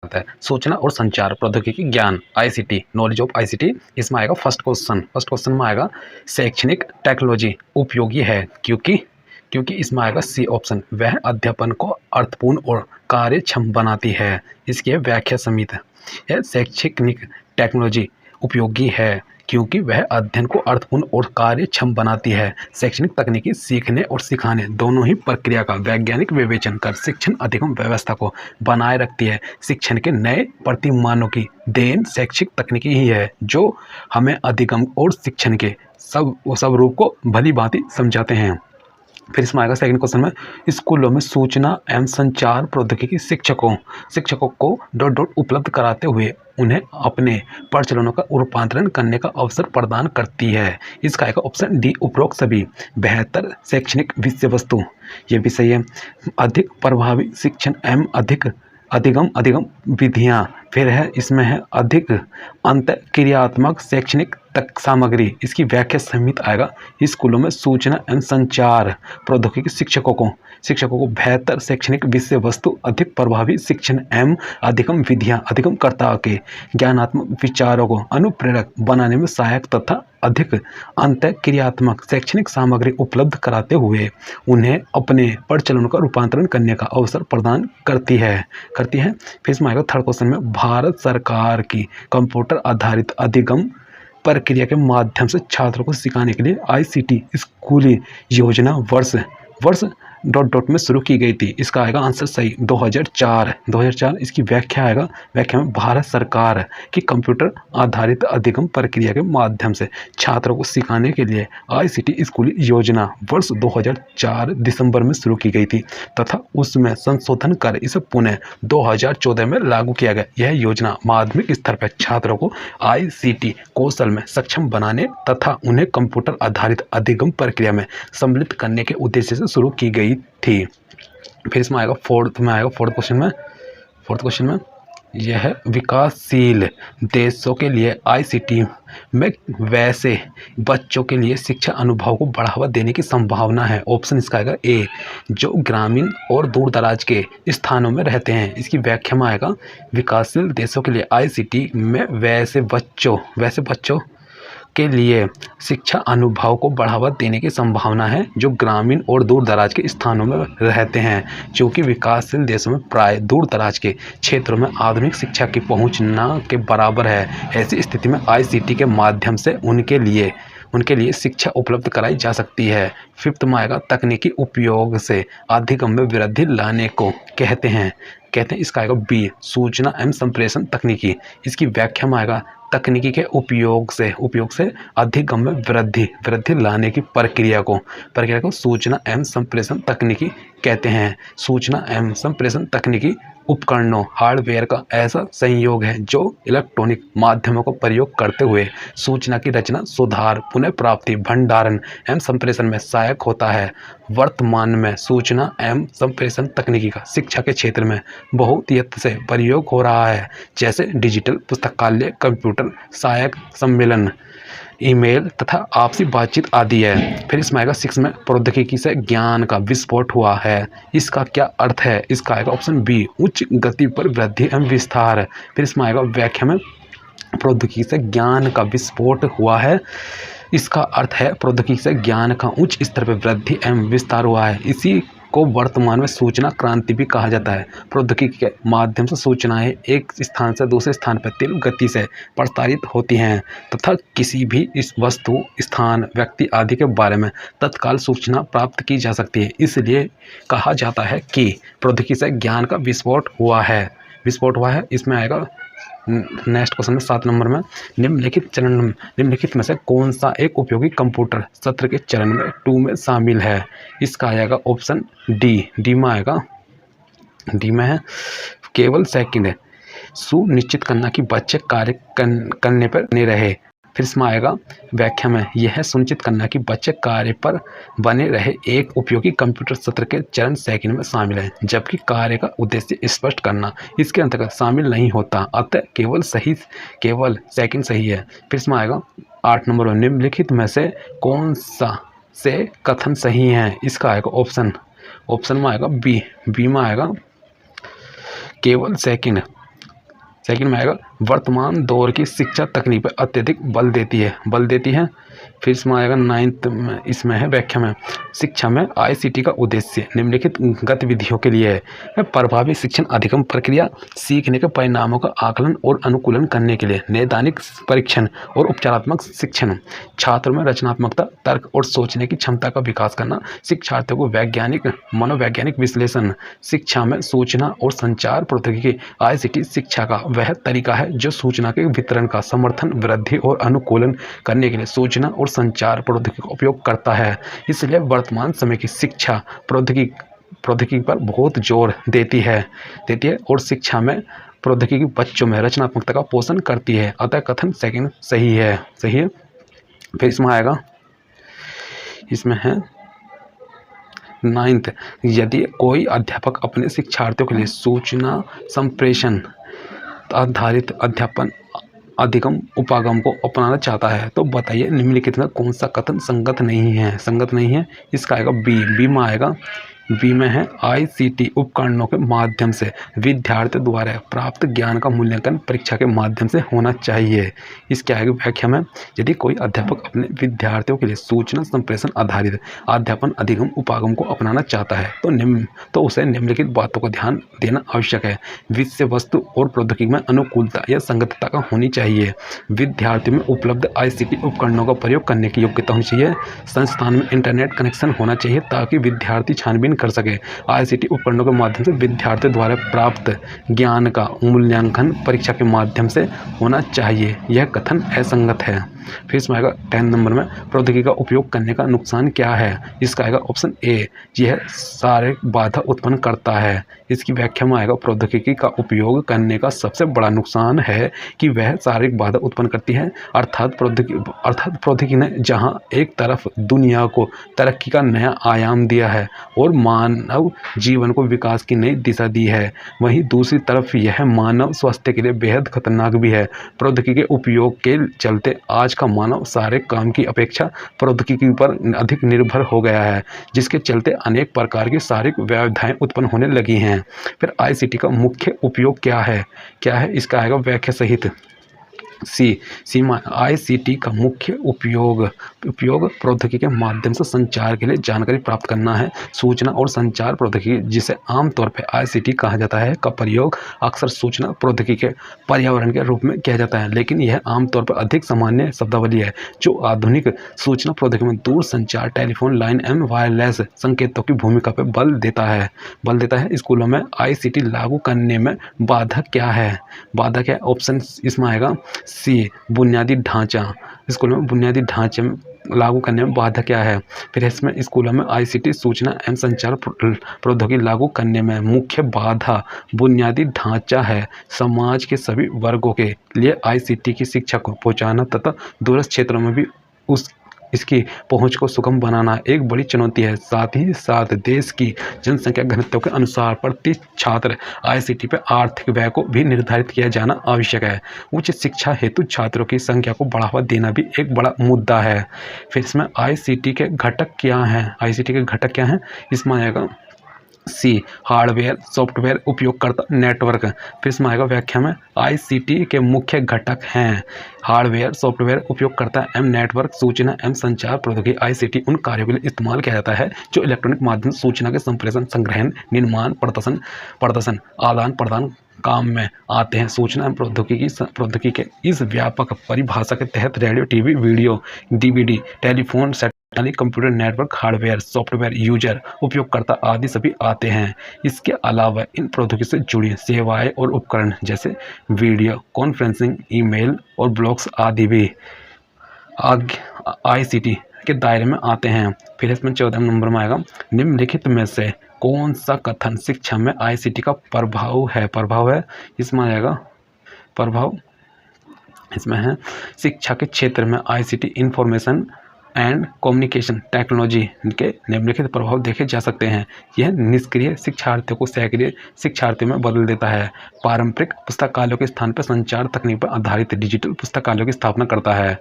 आता है सूचना और संचार प्रौद्योगिकी ज्ञान आईसीटी नॉलेज ऑफ आईसीटी। इसमें आएगा फर्स्ट क्वेश्चन में आएगा शैक्षणिक टेक्नोलॉजी उपयोगी है क्योंकि इसमें आएगा सी ऑप्शन, वह अध्यापन को अर्थपूर्ण और कार्यक्षम बनाती है। इसकी व्याख्या समित है शैक्षणिक टेक्नोलॉजी उपयोगी है क्योंकि वह अध्ययन को अर्थपूर्ण और कार्यक्षम बनाती है। शैक्षणिक तकनीकी सीखने और सिखाने दोनों ही प्रक्रिया का वैज्ञानिक विवेचन कर शिक्षण अधिगम व्यवस्था को बनाए रखती है। शिक्षण के नए प्रतिमानों की देन शैक्षिक तकनीकी ही है जो हमें अधिगम और शिक्षण के सब रूप को भली भांति समझाते हैं। फिर इसमें आएगा सेकंड क्वेश्चन में, स्कूलों में सूचना एवं संचार प्रौद्योगिकी शिक्षकों को डॉट उपलब्ध कराते हुए उन्हें अपने प्रचलनों का रूपांतरण करने का अवसर प्रदान करती है। इसका आएगा ऑप्शन डी, उपरोक्त सभी। बेहतर शैक्षणिक विषय वस्तु, ये भी सही है। अधिक प्रभावी शिक्षण एवं अधिगम विधियाँ, फिर है इसमें है अधिक अंतःक्रियात्मक शैक्षणिक तक सामग्री। इसकी व्याख्या सहित आएगा स्कूलों में सूचना एवं संचार प्रौद्योगिकी शिक्षकों को बेहतर शैक्षणिक विषय वस्तु, अधिक प्रभावी शिक्षण एवं अधिगम विधियाँ अधिगमकर्ता के ज्ञानात्मक विचारों को अनुप्रेरक बनाने में सहायक तथा अधिक अंतःक्रियात्मक शैक्षणिक सामग्री उपलब्ध कराते हुए उन्हें अपने प्रचलनों का रूपांतरण करने का अवसर प्रदान करती है। फिर इसमें आएगा थर्ड क्वेश्चन में, भारत सरकार की कंप्यूटर आधारित अधिगम प्रक्रिया के माध्यम से छात्रों को सिखाने के लिए आईसीटी स्कूली योजना वर्ष में शुरू की गई थी। इसका आएगा आंसर सही 2004। इसकी व्याख्या में भारत सरकार की कंप्यूटर आधारित अधिगम प्रक्रिया के माध्यम से छात्रों को सिखाने के लिए आईसीटी स्कूली योजना वर्ष 2004 दिसंबर में शुरू की गई थी तथा उसमें संशोधन कर इसे पुनः 2014 में लागू किया गया। यह योजना माध्यमिक स्तर पर छात्रों को आईसीटी कौशल में सक्षम बनाने तथा उन्हें कंप्यूटर आधारित अधिगम प्रक्रिया में सम्मिलित करने के उद्देश्य से शुरू की गई थी। फिर इसमें आएगा फोर्थ क्वेश्चन में यह विकासशील देशों के लिए आईसीटी में वैसे बच्चों के लिए शिक्षा अनुभव को बढ़ावा देने की संभावना है। ऑप्शन इसका आएगा ए, जो ग्रामीण और दूर दराज के स्थानों में रहते हैं। इसकी व्याख्या में आएगा विकासशील देशों के लिए आईसीटी में वैसे बच्चों के लिए शिक्षा अनुभव को बढ़ावा देने की संभावना है जो ग्रामीण और दूर दराज के स्थानों में रहते हैं। क्योंकि विकासशील देशों में प्राय दूर दराज के क्षेत्रों में आधुनिक शिक्षा की पहुंच न के बराबर है। ऐसी स्थिति में आईसीटी के माध्यम से उनके लिए शिक्षा उपलब्ध कराई जा सकती है। फिफ्थ में आएगा तकनीकी उपयोग से अधिगम में वृद्धि लाने को कहते हैं। इसका आएगा बी, सूचना एवं संप्रेषण तकनीकी। इसकी व्याख्या में आएगा तकनीकी के उपयोग से अधिगम में वृद्धि लाने की प्रक्रिया को सूचना एवं संप्रेषण तकनीकी कहते हैं। सूचना एवं संप्रेषण तकनीकी उपकरणों हार्डवेयर का ऐसा संयोग है जो इलेक्ट्रॉनिक माध्यमों का प्रयोग करते हुए सूचना की रचना, सुधार, पुनः प्राप्ति, भंडारण एवं संप्रेषण में सहायक होता है। वर्तमान में सूचना एवं संप्रेषण तकनीकी का शिक्षा के क्षेत्र में बहुत यत्न से प्रयोग हो रहा है, जैसे डिजिटल पुस्तकालय, कंप्यूटर सहायक सम्मेलन, ईमेल तथा आपसी बातचीत आदि है। फिर इसमें आएगा 6 में प्रौद्योगिकी से ज्ञान का विस्फोट हुआ है। इसका क्या अर्थ है? इसका आएगा ऑप्शन बी, उच्च गति पर वृद्धि एवं विस्तार। फिर इसमें आएगा व्याख्या में प्रौद्योगिकी से ज्ञान का विस्फोट हुआ है। इसका अर्थ है प्रौद्योगिकी से ज्ञान का उच्च स्तर पर वृद्धि एवं विस्तार हुआ है। इसी को वर्तमान में सूचना क्रांति भी कहा जाता है। प्रौद्योगिकी के माध्यम से सूचनाएं एक स्थान से दूसरे स्थान पर तीव्र गति से प्रसारित होती हैं तथा किसी भी इस वस्तु, स्थान, व्यक्ति आदि के बारे में तत्काल सूचना प्राप्त की जा सकती है। इसलिए कहा जाता है कि प्रौद्योगिकी से ज्ञान का विस्फोट हुआ है। इसमें आएगा नेक्स्ट क्वेश्चन में 7 नंबर में, निम्नलिखित में से कौन सा एक उपयोगी कंप्यूटर सत्र के चरण में 2 में शामिल है? इसका आएगा ऑप्शन डी में है केवल सेकंड सुनिश्चित करना कि बच्चे कार्य करने पर नहीं रहे। फिर इसमें आएगा व्याख्या में यह सुनिश्चित करना कि बच्चे कार्य पर बने रहे एक उपयोगी कंप्यूटर सत्र के चरण सेकंड में शामिल है, जबकि कार्य का उद्देश्य स्पष्ट करना इसके अंतर्गत शामिल नहीं होता। अतः केवल सेकंड सही है। फिर इसमें आएगा 8 नंबर में, निम्नलिखित में से कौन सा से कथन सही है? इसका आएगा ऑप्शन में आएगा बी में आएगा केवल सेकंड सेकंड में आएगा वर्तमान दौर की शिक्षा तकनीक पर अत्यधिक बल देती है। फिर इसमें आएगा नाइन्थ में, इसमें है व्याख्या में, शिक्षा में आईसीटी का उद्देश्य निम्नलिखित गतिविधियों के लिए है। प्रभावी शिक्षण अधिगम प्रक्रिया, सीखने के परिणामों का आकलन और अनुकूलन करने के लिए नैदानिक परीक्षण और उपचारात्मक शिक्षण, छात्रों में रचनात्मकता, तर्क और सोचने की क्षमता का विकास करना, शिक्षार्थियों को वैज्ञानिक मनोवैज्ञानिक विश्लेषण, शिक्षा में सूचना और संचार प्रौद्योगिकी। आईसीटी शिक्षा का वह तरीका है जो सूचना के वितरण का समर्थन, वृद्धि और अनुकूलन करने के लिए सूचना और संचार प्रौद्योगिकी का उपयोग करता है। इसलिए वर्तमान समय की शिक्षा प्रौद्योगिकी पर बहुत जोर देती है और शिक्षा में प्रौद्योगिकी बच्चों में रचनात्मकता का पोषण करती है। अतः कथन सेकंड सही है। फिर इसमें आएगा, इसमें है नाइन्थ, यदि कोई अध्यापक अपने शिक्षार्थियों के लिए सूचना संप्रेषण आधारित अध्यापन अधिगम उपागम को अपनाना चाहता है तो बताइए निम्नलिखित में कौन सा कथन संगत नहीं है। इसका आएगा बी में आएगा, बी में है आईसीटी उपकरणों के माध्यम से विद्यार्थियों द्वारा प्राप्त ज्ञान का मूल्यांकन परीक्षा के माध्यम से होना चाहिए। इसके आगे व्याख्या में, यदि कोई अध्यापक अपने विद्यार्थियों के लिए सूचना संप्रेषण आधारित अध्यापन अधिगम उपागम को अपनाना चाहता है तो उसे निम्नलिखित बातों का ध्यान देना आवश्यक है। विषय वस्तु और प्रौद्योगिकी में अनुकूलता या संगतता का होनी चाहिए। विद्यार्थियों में उपलब्ध आईसीटी उपकरणों का प्रयोग करने की योग्यता होनी चाहिए। संस्थान में इंटरनेट कनेक्शन होना चाहिए ताकि विद्यार्थी छानबीन कर सके। आईसीटी उपकरणों के माध्यम से विद्यार्थियों द्वारा प्राप्त ज्ञान का मूल्यांकन परीक्षा के माध्यम से होना चाहिए। यह कथन असंगत है। फिर इसमें आएगा 10 नंबर में, प्रौद्योगिकी का उपयोग करने का नुकसान क्या है। इसका आएगा ऑप्शन ए, यह शारीरिक बाधा उत्पन्न करता है। इसकी व्याख्या में आएगा, प्रौद्योगिकी का उपयोग करने का सबसे बड़ा नुकसान है कि वह शारीरिक बाधा उत्पन्न करती है। अर्थात प्रौद्योगिकी ने जहां एक तरफ दुनिया को तरक्की का नया आयाम दिया है और मानव जीवन को विकास की नई दिशा दी है, वहीं दूसरी तरफ यह मानव स्वास्थ्य के लिए बेहद खतरनाक भी है। प्रौद्योगिकी के उपयोग के चलते आज का मानव सारे काम की अपेक्षा प्रौद्योगिकी पर अधिक निर्भर हो गया है, जिसके चलते अनेक प्रकार की शारीरिक व्याधियां उत्पन्न होने लगी हैं। फिर आईसीटी का मुख्य उपयोग क्या है, इसका आएगा व्याख्या सहित सी में, आईसीटी का मुख्य उपयोग प्रौद्योगिकी के माध्यम से संचार के लिए जानकारी प्राप्त करना है। सूचना और संचार प्रौद्योगिकी, जिसे आमतौर पर आईसीटी कहा जाता है, का प्रयोग अक्सर सूचना प्रौद्योगिकी के पर्यावरण के रूप में किया जाता है, लेकिन यह आमतौर पर अधिक सामान्य शब्दावली है जो आधुनिक सूचना प्रौद्योगिकी में दूर संचार, टेलीफोन लाइन एवं वायरलेस संकेतों की भूमिका पर बल देता है। स्कूलों में आईसीटी लागू करने में बाधा क्या है? ऑप्शन इसमें आएगा सी, बुनियादी ढांचा। स्कूलों में बुनियादी ढांचे में लागू करने में बाधा क्या है? फिर इसमें स्कूलों में आईसीटी सूचना एवं संचार प्रौद्योगिकी लागू करने में मुख्य बाधा बुनियादी ढांचा है। समाज के सभी वर्गों के लिए आईसीटी की शिक्षा को पहुंचाना तथा दूरस्थ क्षेत्रों में भी इसकी पहुंच को सुगम बनाना एक बड़ी चुनौती है। साथ ही साथ देश की जनसंख्या घनत्व के अनुसार प्रति छात्र आईसीटी पर आर्थिक व्यय को भी निर्धारित किया जाना आवश्यक है। उच्च शिक्षा हेतु छात्रों की संख्या को बढ़ावा देना भी एक बड़ा मुद्दा है। फिर इसमें आईसीटी के घटक क्या हैं? इसमें आएगा सी, हार्डवेयर सॉफ्टवेयर उपयोगकर्ता नेटवर्क। फिर इसमें आएगा व्याख्या में, आईसीटी के मुख्य घटक हैं हार्डवेयर सॉफ्टवेयर उपयोगकर्ता एवं नेटवर्क। सूचना एवं संचार प्रौद्योगिकी आईसीटी उन कार्यों के लिए इस्तेमाल किया जाता है जो इलेक्ट्रॉनिक माध्यम सूचना के संप्रेषण, संग्रहण, निर्माण, प्रदर्शन, आदान प्रदान काम में आते हैं। सूचना एवं प्रौद्योगिकी के इस व्यापक परिभाषा के तहत radio, TV, video, DVD, telephone set, computer network, hardware software, user उपयोगकर्ता आदि सभी आते हैं। इसके अलावा इन प्रौद्योगिकी से जुड़ी सेवाएं और उपकरण जैसे वीडियो कॉन्फ्रेंसिंग, ईमेल और ब्लॉग्स आदि भी आईसीटी के दायरे में आते हैं। फिर इसमें 14 नंबर में आएगा, निम्नलिखित में से कौन सा कथन शिक्षा में आईसीटी का प्रभाव है? इसमें आएगा प्रभाव, इसमें है शिक्षा के क्षेत्र में ICT information and communication technology के निम्नलिखित प्रभाव देखे जा सकते हैं। यह निष्क्रिय शिक्षार्थियों को सक्रिय शिक्षार्थियों में बदल देता है। पारंपरिक पुस्तकालयों के स्थान पर संचार तकनीक पर आधारित डिजिटल पुस्तकालयों की स्थापना करता है।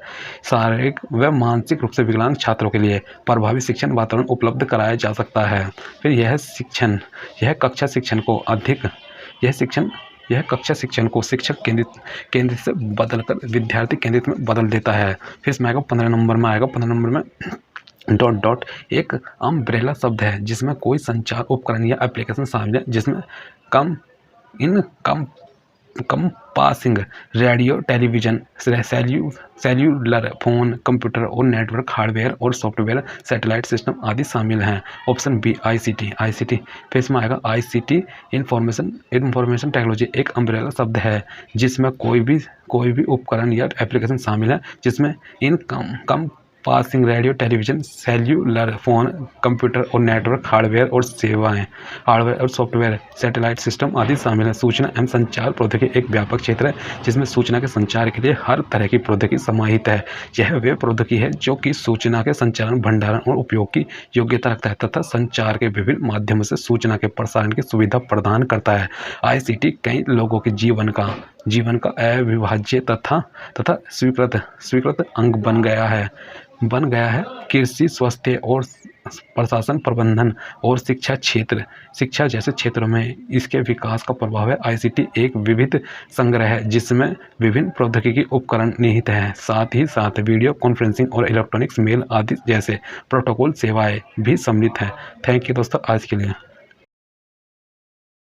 शारीरिक व मानसिक रूप से विकलांग छात्रों के लिए प्रभावी शिक्षण वातावरण उपलब्ध कराया जा सकता है। फिर यह कक्षा शिक्षण को अधिक यह कक्षा शिक्षण को शिक्षक केंद्रित से बदलकर विद्यार्थी केंद्रित में बदल देता है। फिर इसमें आएगा 15 नंबर में, आएगा 15 नंबर में डॉट एक अम्ब्रेला शब्द है जिसमें कोई संचार उपकरण या एप्लीकेशन शामिल है जिसमें compassing radio, television, cellular phone, computer और नेटवर्क हार्डवेयर और सॉफ्टवेयर, सैटेलाइट सिस्टम आदि शामिल हैं। Option B ICT. फिर इसमें आएगा आईसीटी इंफॉर्मेशन टेक्नोलॉजी एक अम्ब्रेला शब्द है जिसमें कोई भी उपकरण या एप्लीकेशन शामिल है जिसमें passing radio, television, cellular phone, computer और नेटवर्क हार्डवेयर और सॉफ्टवेयर, सैटेलाइट सिस्टम आदि शामिल हैं। सूचना एवं संचार प्रौद्योगिकी एक व्यापक क्षेत्र है जिसमें सूचना के संचार के लिए हर तरह की प्रौद्योगिकी समाहित है। यह वे प्रौद्योगिकी है जो कि सूचना के संचारण, भंडारण और उपयोग की योग्यता रखता है तथा संचार के विभिन्न माध्यमों से सूचना के प्रसारण की सुविधा प्रदान करता है। आईसीटी कई लोगों के जीवन का अविभाज्य तथा स्वीकृत अंग बन गया है। कृषि, स्वास्थ्य और प्रशासन, प्रबंधन और शिक्षा जैसे क्षेत्रों में इसके विकास का प्रभाव है। आईसीटी एक विविध संग्रह है जिसमें विभिन्न प्रौद्योगिकी उपकरण निहित हैं। साथ ही साथ वीडियो कॉन्फ्रेंसिंग और इलेक्ट्रॉनिक्स मेल आदि जैसे प्रोटोकॉल सेवाएं भी सम्मिलित हैं। थैंक यू दोस्तों आज के लिए।